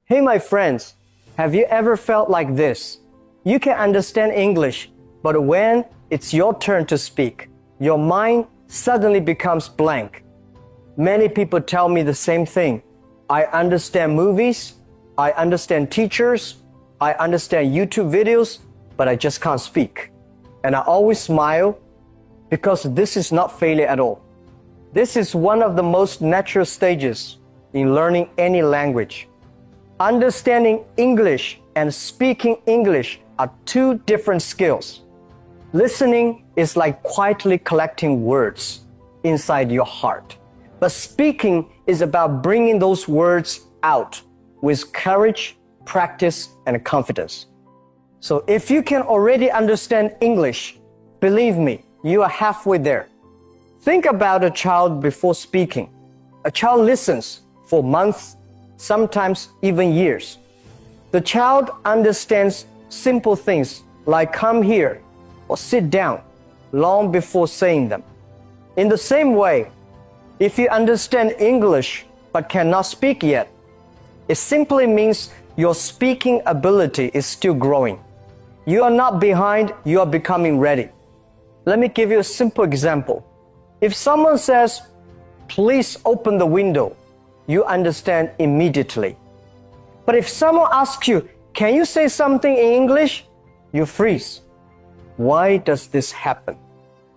Hey my friends, have you ever felt like this? You can understand English, but when it's your turn to speak, your mind suddenly becomes blank. Many people tell me the same thing. I understand movies, I understand teachers, I understand YouTube videos, but I just can't speak. And I always smile because this is not failure at all. This is one of the most natural stages in learning any language. Understanding English and speaking English are two different skills. Listening is like quietly collecting words inside your heart. But speaking is about bringing those words out with courage, practice, and confidence. So if you can already understand English, believe me, you are halfway there. Think about a child before speaking. A child listens for months, sometimes even years. The child understands simple things like come here or sit down long before saying them. In the same way, if you understand English but cannot speak yet, it simply means your speaking ability is still growing. You are not behind, you are becoming ready. Let me give you a simple example. If someone says, "Please open the window," you understand immediately. But if someone asks you, "Can you say something in English?" you freeze. Why does this happen?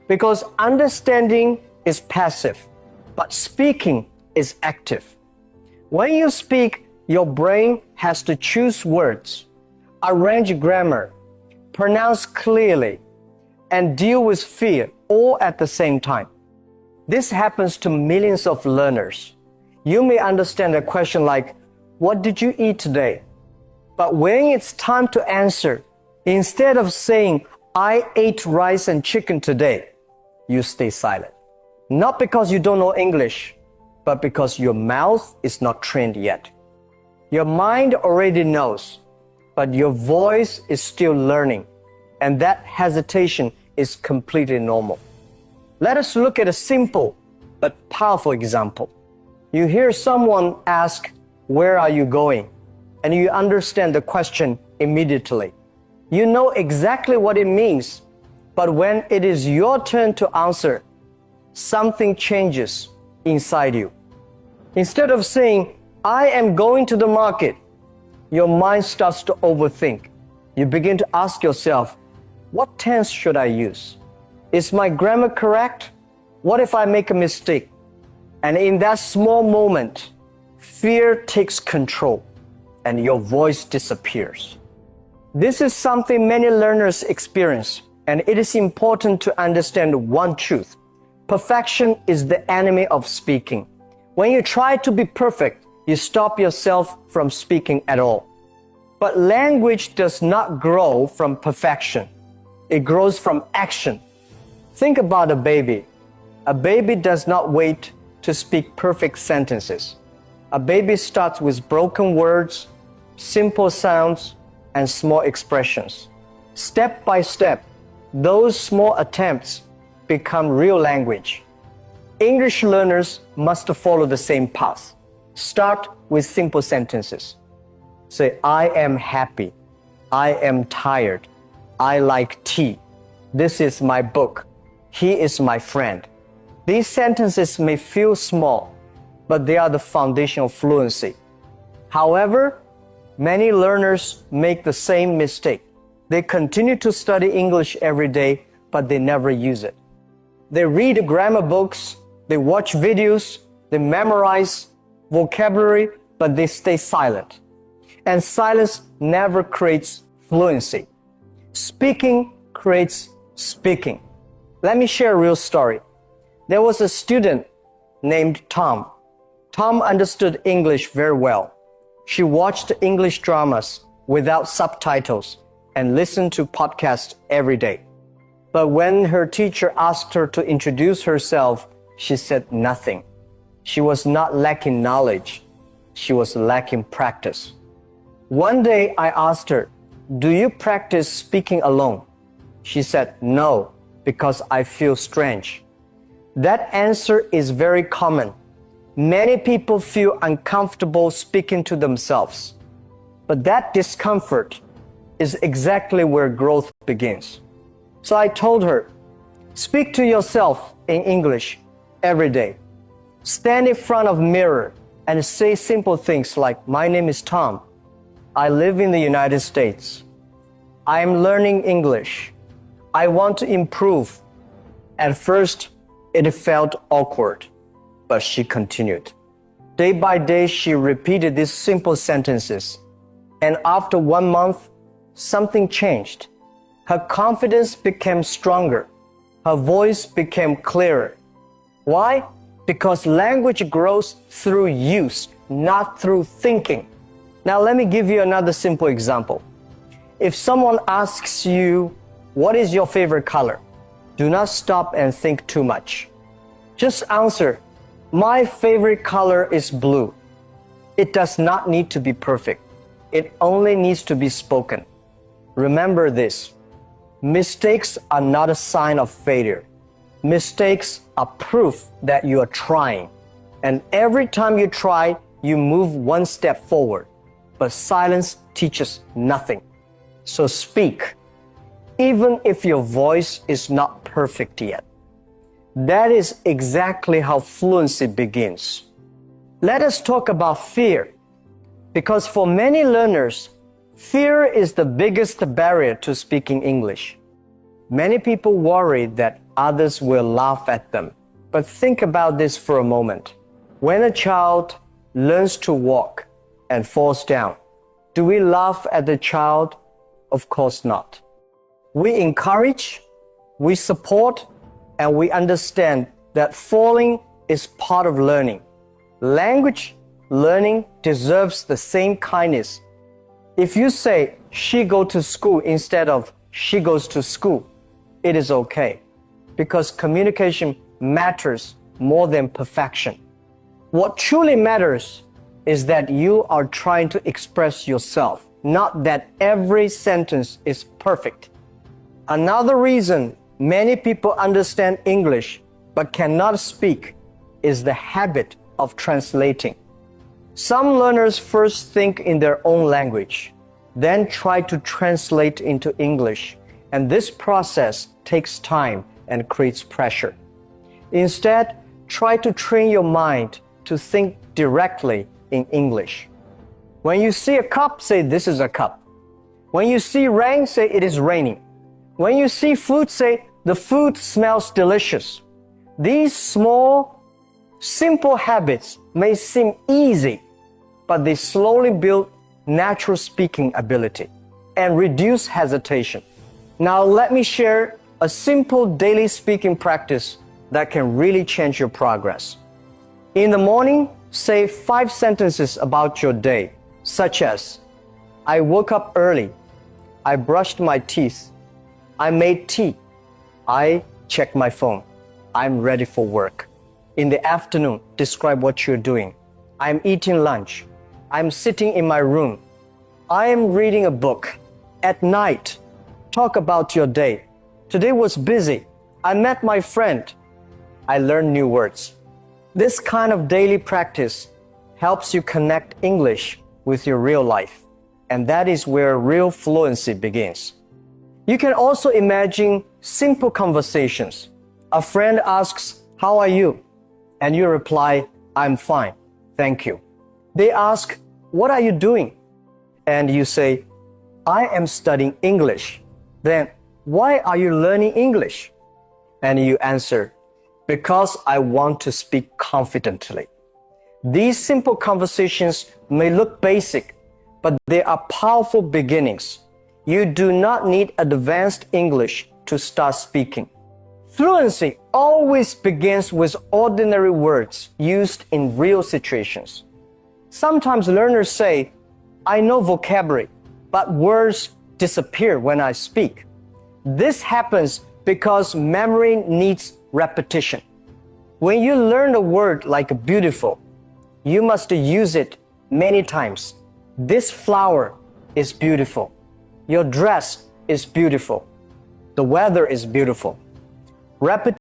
Because understanding is passive, but speaking is active. When you speak, your brain has to choose words, arrange grammar, pronounce clearly, and deal with fear all at the same time. This happens to millions of learners. You may understand a question like, "What did you eat today?" But when it's time to answer, instead of saying, "I ate rice and chicken today," you stay silent. Not because you don't know English, but because your mouth is not trained yet. Your mind already knows, but your voice is still learning, and that hesitation is completely normal. Let us look at a simple but powerful example. You hear someone ask, "Where are you going?" and you understand the question immediately. You know exactly what it means, but when it is your turn to answer, something changes inside you. Instead of saying, "I am going to the market," your mind starts to overthink. You begin to ask yourself, "What tense should I use? Is my grammar correct? What if I make a mistake?" And in that small moment, fear takes control and your voice disappears. This is something many learners experience, and it is important to understand one truth. Perfection is the enemy of speaking. When you try to be perfect, you stop yourself from speaking at all. But language does not grow from perfection. It grows from action. Think about a baby. A baby does not wait to speak perfect sentences. A baby starts with broken words, simple sounds, and small expressions. Step by step, those small attempts become real language. English learners must follow the same path. Start with simple sentences. Say, "I am happy. I am tired. I like tea. This is my book. He is my friend." These sentences may feel small, but they are the foundation of fluency. However, many learners make the same mistake. They continue to study English every day, but they never use it. They read grammar books, they watch videos, they memorize vocabulary, but they stay silent. And silence never creates fluency. Speaking creates speaking. Let me share a real story. There was a student named Tom. Tom understood English very well. She watched English dramas without subtitles and listened to podcasts every day. But when her teacher asked her to introduce herself, she said nothing. She was not lacking knowledge. She was lacking practice. One day I asked her, "Do you practice speaking alone?" She said, "No, because I feel strange." That answer is very common. Many people feel uncomfortable speaking to themselves. But that discomfort is exactly where growth begins. So I told her, speak to yourself in English every day. Stand in front of a mirror and say simple things like, my name is Tom. I live in the United States. I am learning English. I want to improve. At first, it felt awkward, but she continued. Day by day, she repeated these simple sentences. And after 1 month, something changed. Her confidence became stronger. Her voice became clearer. Why? Because language grows through use, not through thinking. Now, let me give you another simple example. If someone asks you, what is your favorite color? Do not stop and think too much. Just answer, my favorite color is blue. It does not need to be perfect. It only needs to be spoken. Remember this. Mistakes are not a sign of failure. Mistakes are proof that you are trying. And every time you try, you move one step forward. But silence teaches nothing. So speak, even if your voice is not perfect yet. That is exactly how fluency begins. Let us talk about fear. Because for many learners, fear is the biggest barrier to speaking English. Many people worry that others will laugh at them. But think about this for a moment. When a child learns to walk and falls down, do we laugh at the child? Of course not. We encourage, we support, and we understand that falling is part of learning. Language learning deserves the same kindness. If you say, she go to school instead of she goes to school, it is okay, because communication matters more than perfection. What truly matters is that you are trying to express yourself, not that every sentence is perfect. Another reason many people understand English but cannot speak is the habit of translating. Some learners first think in their own language, then try to translate into English, and this process takes time and creates pressure. Instead, try to train your mind to think directly in English. When you see a cup, say this is a cup. When you see rain, say it is raining. When you see food, say the food smells delicious. These small, simple habits may seem easy, but they slowly build natural speaking ability and reduce hesitation. Now let me share a simple daily speaking practice that can really change your progress. In the morning, say 5 sentences about your day, such as, I woke up early, I brushed my teeth, I made tea, I checked my phone, I'm ready for work. In the afternoon, describe what you're doing. I'm eating lunch, I'm sitting in my room, I am reading a book. At night, talk about your day. Today was busy, I met my friend, I learned new words. This kind of daily practice helps you connect English with your real life, and that is where real fluency begins. You can also imagine simple conversations. A friend asks, how are you? And you reply, I'm fine, thank you. They ask, what are you doing? And you say, I am studying English. Then, why are you learning English? And you answer, because I want to speak confidently. These simple conversations may look basic, but they are powerful beginnings. You do not need advanced English to start speaking. Fluency always begins with ordinary words used in real situations. Sometimes learners say, I know vocabulary, but words disappear when I speak. This happens because memory needs repetition. When you learn a word like beautiful, you must use it many times. This flower is beautiful. Your dress is beautiful. The weather is beautiful. Repetition